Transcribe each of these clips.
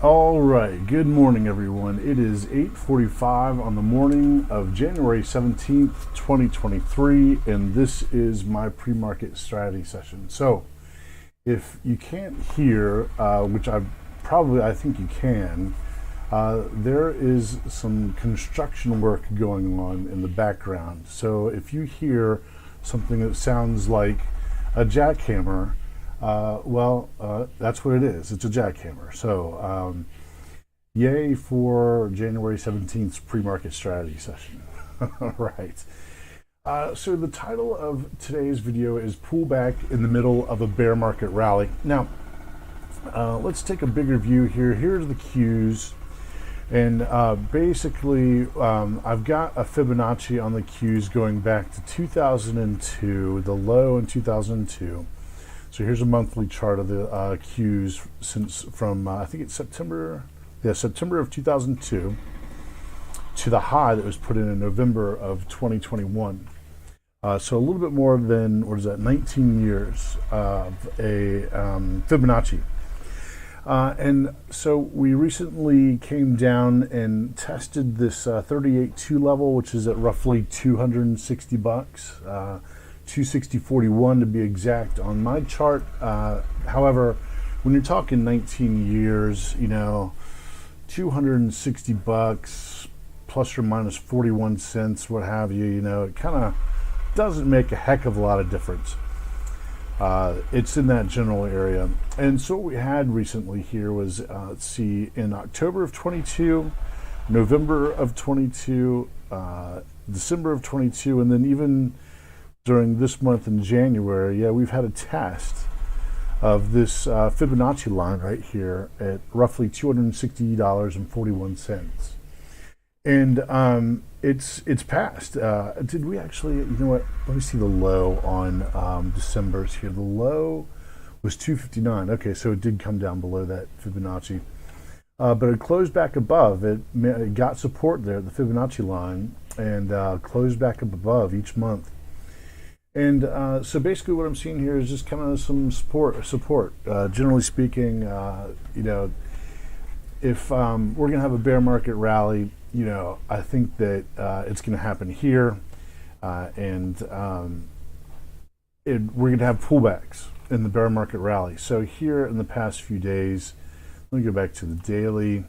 All right, good morning, everyone. It is 8:45 on the morning of January 17th, 2023, and this is my pre-market strategy session. So, if you can't hear, which I think you can, there is some construction work going on in the background. So, if you hear something that sounds like a jackhammer, that's what it is. It's a jackhammer. So, yay for January 17th's pre-market strategy session. All right. So the title of today's video is Pullback in the Middle of a Bear Market Rally. Now, let's take a bigger view here. Here's the cues. And basically, I've got a Fibonacci on the cues going back to 2002, the low in 2002. So here's a monthly chart of the cues from I think it's September of 2002 to the high that was put in November of 2021. So a little bit more than 19 years of a Fibonacci. And so we recently came down and tested this 38.2 level, which is at roughly $260. 260.41 to be exact on my chart. However, when you're talking 19 years, 260 bucks plus or minus 41 cents, what have you, it kind of doesn't make a heck of a lot of difference. It's in that general area. And so what we had recently here was, in October of 22, November of 22, December of 22, and then even during this month in January, we've had a test of this Fibonacci line right here at roughly $260.41. And it's passed. Did we actually, let me see the low on December's here. The low was 259. Okay, so it did come down below that Fibonacci. But it closed back above. It got support there at the Fibonacci line and closed back up above each month. And so basically what I'm seeing here is just kind of some support. Generally speaking, if we're going to have a bear market rally, I think that it's going to happen here. And we're going to have pullbacks in the bear market rally. So here in the past few days, let me go back to the daily.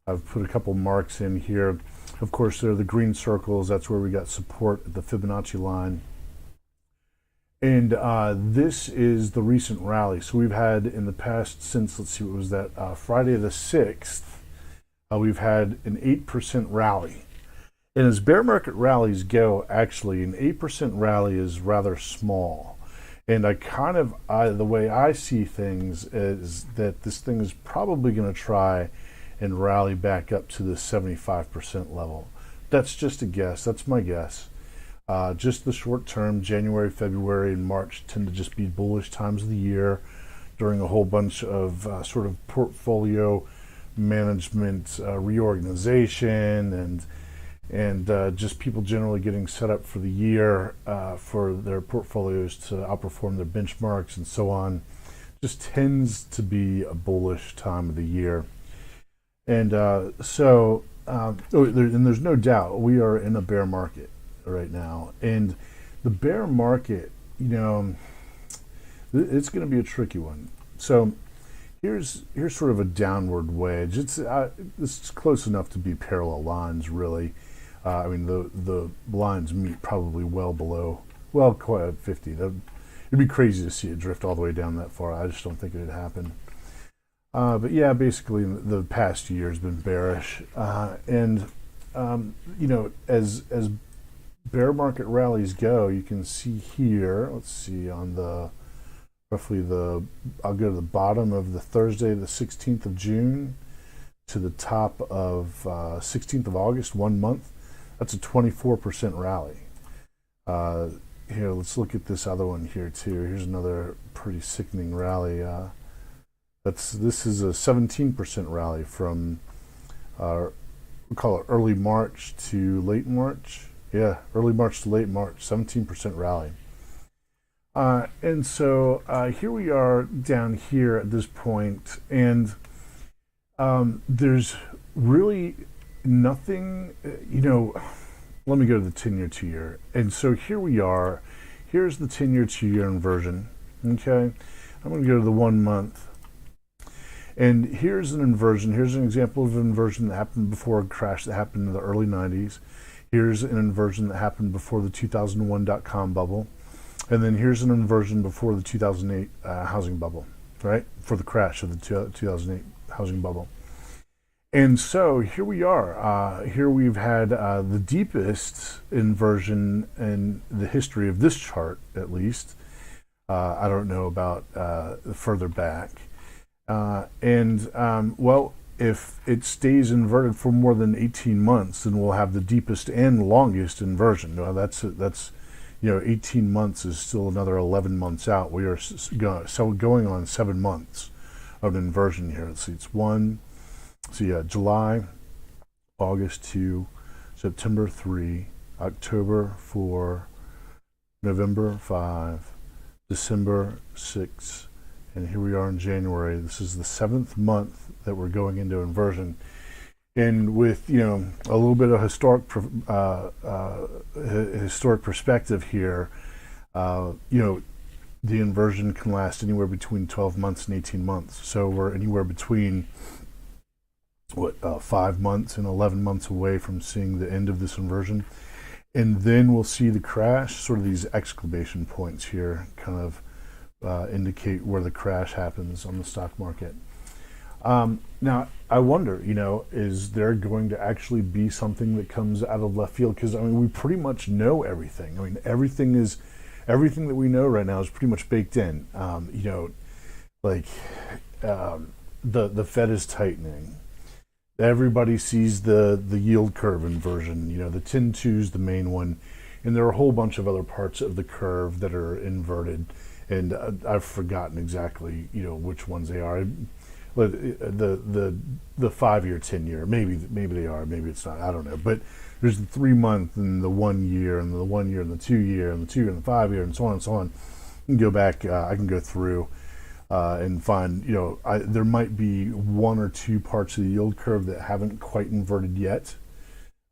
I've put a couple marks in here. Of course, there are the green circles. That's where we got support at the Fibonacci line. And this is the recent rally. So we've had in the past since, let's see, what was that? Friday the 6th, we've had an 8% rally. And as bear market rallies go, actually, an 8% rally is rather small. And the way I see things is that this thing is probably going to try and rally back up to the 75% level. That's just a guess. That's my guess. Just the short term, January, February, and March tend to just be bullish times of the year during a whole bunch of sort of portfolio management reorganization and just people generally getting set up for the year for their portfolios to outperform their benchmarks and so on. Just tends to be a bullish time of the year. And there's no doubt we are in a bear market right now, and the bear market, it's going to be a tricky one. So here's sort of a downward wedge. It's close enough to be parallel lines, really. The lines meet probably quite at 50. It'd be crazy to see it drift all the way down that far. I just don't think it'd happen. But yeah, basically the past year has been bearish, and as bear market rallies go, you can see here, let's see, on I'll go to the bottom of the Thursday, the 16th of June, to the top of 16th of August, 1 month. That's a 24% rally. Here, let's look at this other one here too. Here's another pretty sickening rally. This is a 17% rally from, we call it early March to late March. Yeah, early March to late March, 17% rally. And so here we are down here at this point, and There's really nothing, let me go to the 10-year, 2-year. And so here we are. Here's the 10-year, 2-year inversion. Okay. I'm going to go to the 1 month. And here's an inversion. Here's an example of an inversion that happened before a crash that happened in the early 90s. Here's an inversion that happened before the 2001 dot-com bubble. And then here's an inversion before the 2008 housing bubble, right? For the crash of the 2008 housing bubble. And so here we are. Here we've had the deepest inversion in the history of this chart, at least. I don't know about further back. Well, if it stays inverted for more than 18 months, then we'll have the deepest and longest inversion. Well, that's 18 months is still another 11 months out. We are going on 7 months of inversion here. Let's see, July, August 2, September 3, October 4, November 5, December 6, and here we are in January. This is the 7th month that we're going into inversion. And with a little bit of historic perspective here, the inversion can last anywhere between 12 months and 18 months. So we're anywhere between 5 months and 11 months away from seeing the end of this inversion. And then we'll see the crash. Sort of these exclamation points here kind of indicate where the crash happens on the stock market. Now, I wonder, is there going to actually be something that comes out of left field? Because, we pretty much know everything. Everything that we know right now is pretty much baked in. The Fed is tightening. Everybody sees the yield curve inversion. The 10-2 is the main one. And there are a whole bunch of other parts of the curve that are inverted. And I've forgotten exactly, which ones they are. The 5-year, 10-year, maybe they are, maybe it's not. I don't know. But there's the 3-month and the 1 year and the 1 year and the 2 year and the 2 year and the 5 year and so on and so on. You can go back. I can go through and find. There might be 1 or 2 parts of the yield curve that haven't quite inverted yet.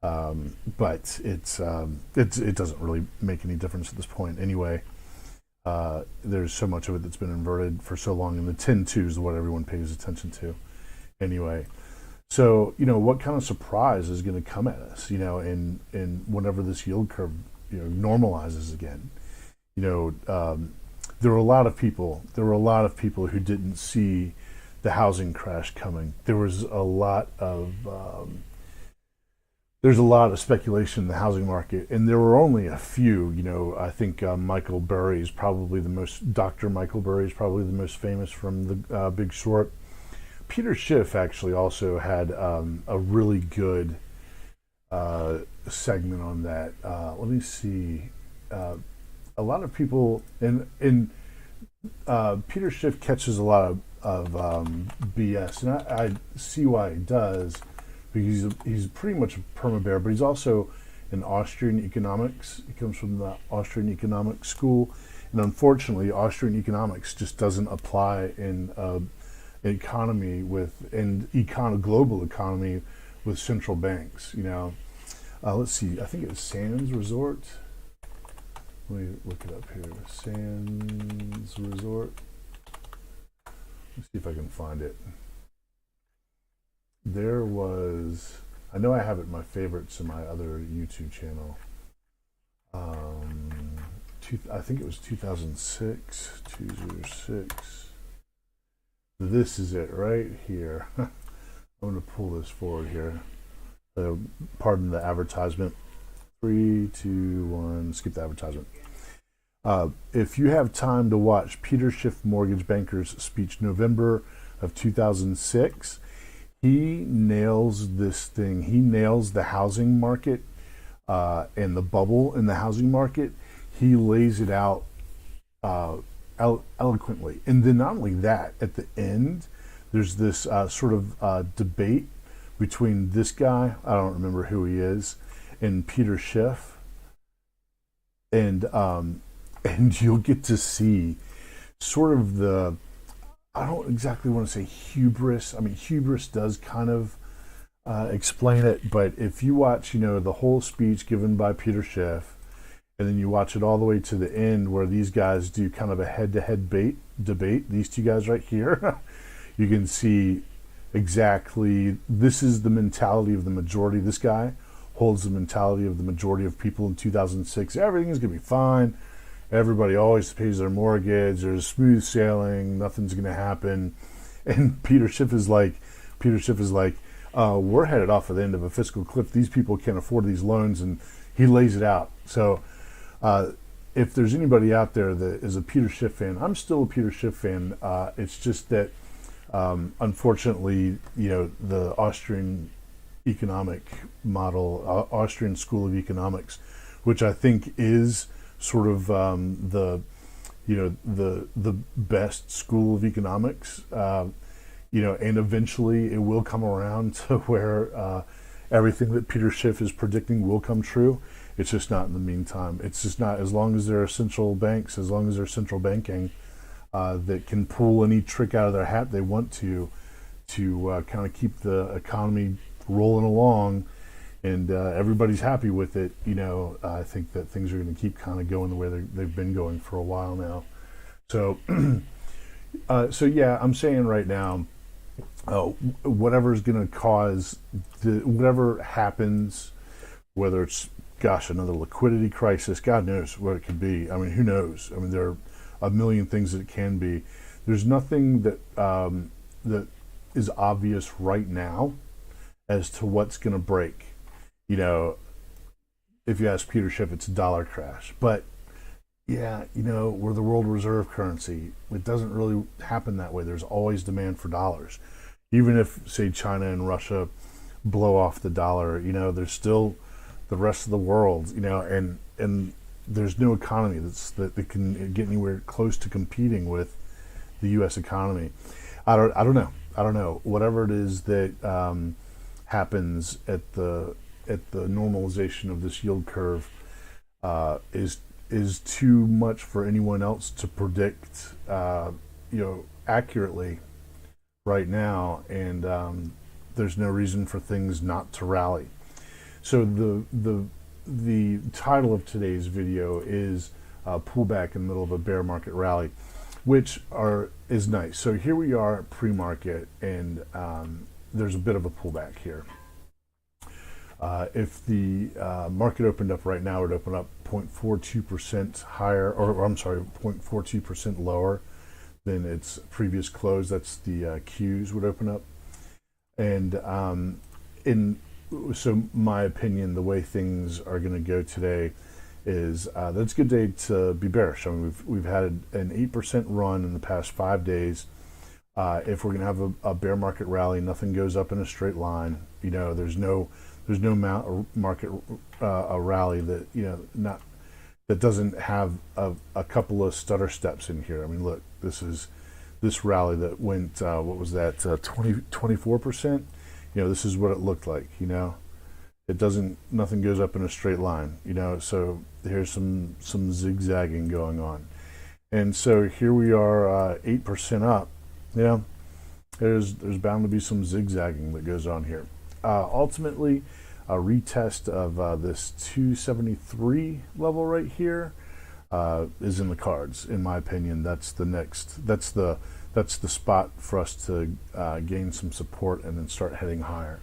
But it doesn't really make any difference at this point anyway. There's so much of it that's been inverted for so long, and the 10-2 is what everyone pays attention to anyway. So, what kind of surprise is going to come at us, in whenever this yield curve, normalizes again? There were a lot of people who didn't see the housing crash coming. There's a lot of speculation in the housing market, and there were only a few. I think Dr. Michael Burry is probably the most famous from the Big Short. Peter Schiff actually also had a really good segment on that. Let me see. A lot of people, and Peter Schiff catches a lot of BS, and I see why he does. Because he's pretty much a perma-bear, but he's also in Austrian economics. He comes from the Austrian economics school, and unfortunately, Austrian economics just doesn't apply in economy global economy with central banks. Let's see. I think it was Sands Resort. Let me look it up here. Sands Resort. Let's see if I can find it. There was, I know I have it in my favorites in my other YouTube channel. I think it was 2006, 206. This is it right here. I'm going to pull this forward here. Pardon the advertisement. 3, 2, 1, skip the advertisement. If you have time to watch Peter Schiff, mortgage banker's speech, November of 2006, he nails this thing. He nails the housing market and the bubble in the housing market. He lays it out eloquently. And then not only that, at the end, there's this sort of debate between this guy, I don't remember who he is, and Peter Schiff. And you'll get to see sort of the I don't exactly want to say hubris. I mean, hubris does kind of explain it, but if you watch, the whole speech given by Peter Schiff, and then you watch it all the way to the end where these guys do kind of a head-to-head debate, these two guys right here, you can see exactly this is the mentality of the majority. This guy holds the mentality of the majority of people in 2006. Everything is going to be fine. Everybody always pays their mortgage. There's smooth sailing. Nothing's going to happen. And Peter Schiff is like, we're headed off at the end of a fiscal cliff. These people can't afford these loans, and he lays it out. So if there's anybody out there that is a Peter Schiff fan, I'm still a Peter Schiff fan. It's just that, unfortunately, the Austrian economic model, Austrian School of Economics, which I think is sort of the best school of economics, and eventually it will come around to where everything that Peter Schiff is predicting will come true. It's just not in the meantime. It's just not, as long as there are central banks, as long as there's central banking that can pull any trick out of their hat they want to kind of keep the economy rolling along, and everybody's happy with it. I think that things are going to keep kind of going the way they've been going for a while now. So, so yeah, I'm saying right now, whatever's going to cause whatever happens, whether it's another liquidity crisis, God knows what it could be. I mean, who knows? I mean, there are a million things that it can be. There's nothing that that is obvious right now as to what's going to break. If you ask Peter Schiff, it's a dollar crash. But yeah, we're the world reserve currency. It doesn't really happen that way. There's always demand for dollars. Even if, say, China and Russia blow off the dollar, there's still the rest of the world, and there's no economy that can get anywhere close to competing with the U.S. economy. I don't know. Whatever it is that happens at the normalization of this yield curve is too much for anyone else to predict, accurately right now, and there's no reason for things not to rally. So the title of today's video is pullback in the middle of a bear market rally, which is nice. So here we are pre-market, and there's a bit of a pullback here. If the market opened up right now, it would open up 0.42% higher, or I'm sorry, 0.42% lower than its previous close. That's the Qs would open up. And so my opinion, the way things are going to go today is that's a good day to be bearish. I mean, we've had an 8% run in the past 5 days. If we're going to have a bear market rally, nothing goes up in a straight line. There's no market rally that that doesn't have a couple of stutter steps in here. I mean, look, this rally that went what was that 24%? This is what it looked like. Nothing goes up in a straight line. So here's some zigzagging going on, and so here we are 8% up. There's bound to be some zigzagging that goes on here. Ultimately, a retest of this 273 level right here is in the cards. In my opinion, that's the spot for us to gain some support and then start heading higher.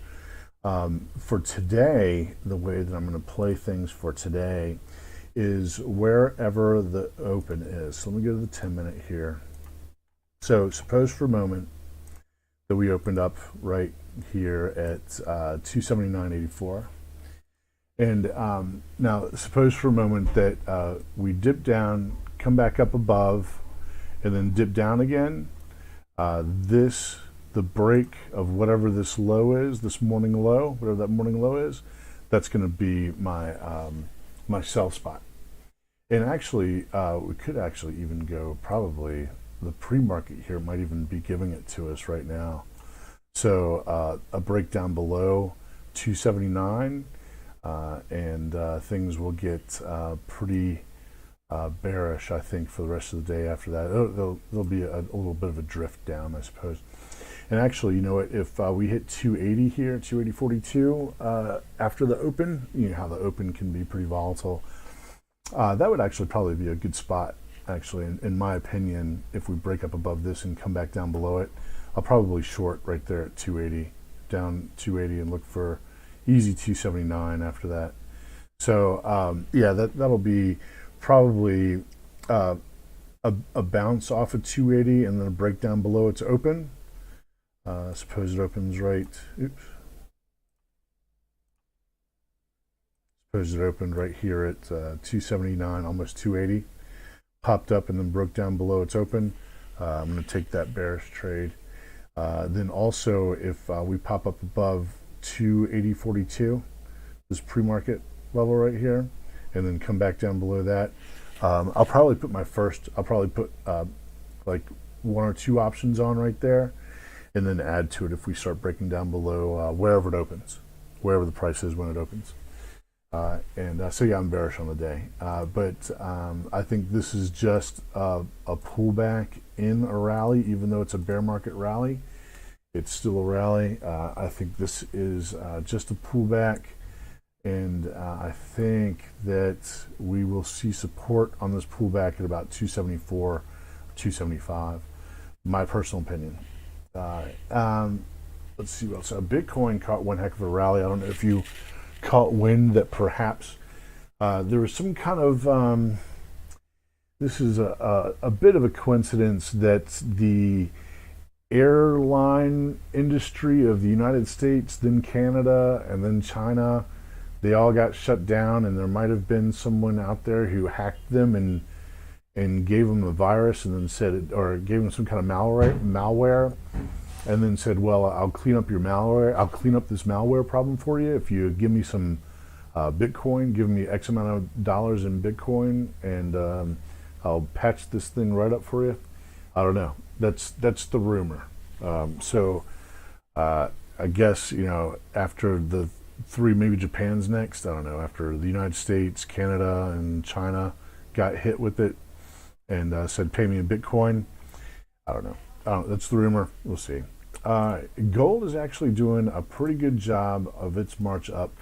For today, the way that I'm going to play things for today is wherever the open is. So let me go to the 10-minute here. So suppose for a moment that we opened up right here at 279.84. And now suppose for a moment that we dip down, come back up above, and then dip down again. The break of whatever this low is, this morning low, whatever that morning low is, that's going to be my my sell spot. And actually, we could actually even go probably the pre-market here might even be giving it to us right now. So a breakdown below 279, and things will get pretty bearish, I think, for the rest of the day after that. There'll be a little bit of a drift down, I suppose. And actually, you know what, if we hit 280 here, 280.42 after the open, you know how the open can be pretty volatile, that would actually probably be a good spot, actually, in my opinion. If we break up above this and come back down below it, I'll probably short right there at 280, down 280, and look for easy 279 after that. So yeah, that'll be probably a bounce off of 280 and then a breakdown below its open. Suppose it opens right. Oops. Suppose it opened right here at 279, almost 280. Popped up and then broke down below its open. I'm going to take that bearish trade. Then also, if we pop up above 280.42, this pre-market level right here, and then come back down below that, I'll probably put like 1 or 2 options on right there, and then add to it if we start breaking down below wherever it opens, wherever the price is when it opens. So yeah, I'm bearish on the day, but I think this is just a pullback in a rally. Even though it's a bear market rally, it's still a rally. I think this is just a pullback, and I think that we will see support on this pullback at about 274, 275. My personal opinion. Let's see what else. Bitcoin caught one heck of a rally. I don't know if you caught wind that perhaps there was some kind of this is a bit of a coincidence that the airline industry of the United States, then Canada, and then China, they all got shut down, and there might have been someone out there who hacked them and gave them a virus, and then said, or gave them some kind of malware, and then said, well, I'll clean up your malware. I'll clean up this malware problem for you if you give me some Bitcoin, give me X amount of dollars in Bitcoin, and I'll patch this thing right up for you. I don't know. That's the rumor. So I guess, you know, after the 3, maybe Japan's next. I don't know. After the United States, Canada, and China got hit with it and said, pay me in Bitcoin. I don't know. That's the rumor. We'll see. Gold is actually doing a pretty good job of its march up.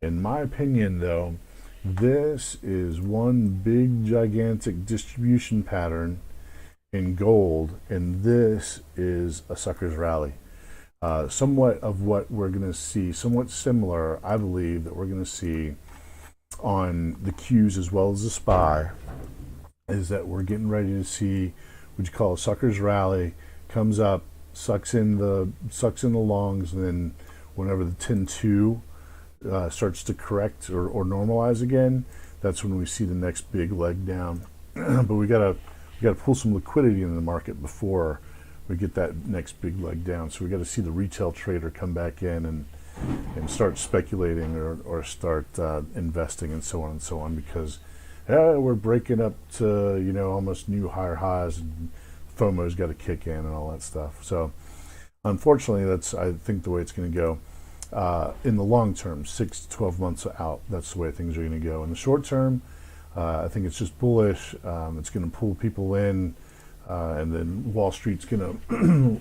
In my opinion, though, this is one big, gigantic distribution pattern in gold, and this is a sucker's rally. Somewhat of what we're going to see, somewhat similar, I believe, that we're going to see on the Qs as well as the SPY, is that we're getting ready to see what you call a sucker's rally. Comes up, sucks in the longs, and then whenever the 10-2 starts to correct or normalize again, that's when we see the next big leg down. But we gotta pull some liquidity in the market before we get that next big leg down. So we got to see the retail trader come back in and start speculating or start investing and so on, because we're breaking up to, you know, almost new higher highs, and FOMO's got to kick in and all that stuff. So unfortunately, that's, I think, the way it's going to go in the long term, 6 to 12 months out. That's the way things are going to go. In the short term, I think it's just bullish. It's going to pull people in, and then Wall Street's going to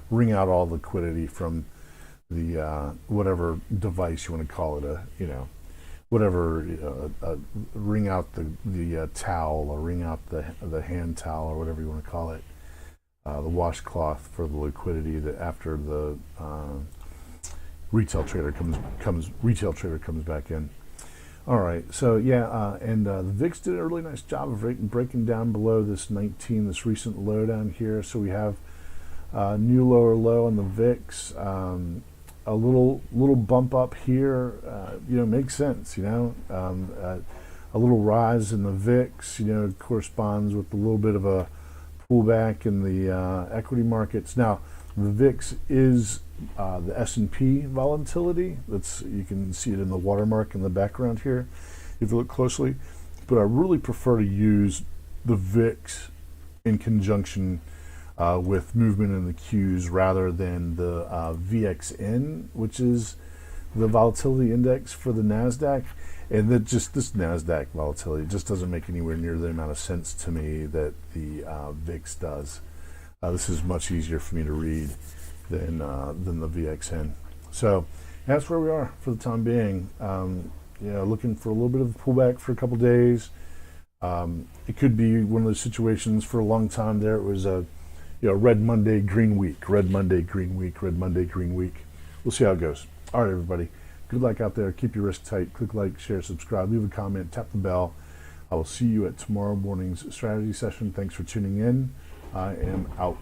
wring out all liquidity from the whatever device you want to call it, whatever, wring out the towel, or wring out the hand towel, or whatever you want to call it, the washcloth for the liquidity that after the retail trader comes back in. All right, so yeah, and the VIX did a really nice job of breaking down below this 19, this recent low down here. So we have new lower low on the VIX. A little bump up here, makes sense. A little rise in the VIX, corresponds with a little bit of a pullback in the equity markets. Now, the VIX is the S&P volatility. You can see it in the watermark in the background here, if you look closely. But I really prefer to use the VIX in conjunction with movement in the Qs rather than the VXN, which is the volatility index for the NASDAQ, and that just this NASDAQ volatility just doesn't make anywhere near the amount of sense to me that the VIX does. This is much easier for me to read than the VXN. So that's where we are for the time being. Looking for a little bit of a pullback for a couple days. It could be one of those situations. For a long time there, it was a red Monday, green week, red Monday, green week, red Monday, green week. We'll see how it goes. All right, everybody. Good luck out there. Keep your risk tight. Click like, share, subscribe, leave a comment, tap the bell. I will see you at tomorrow morning's strategy session. Thanks for tuning in. I am out.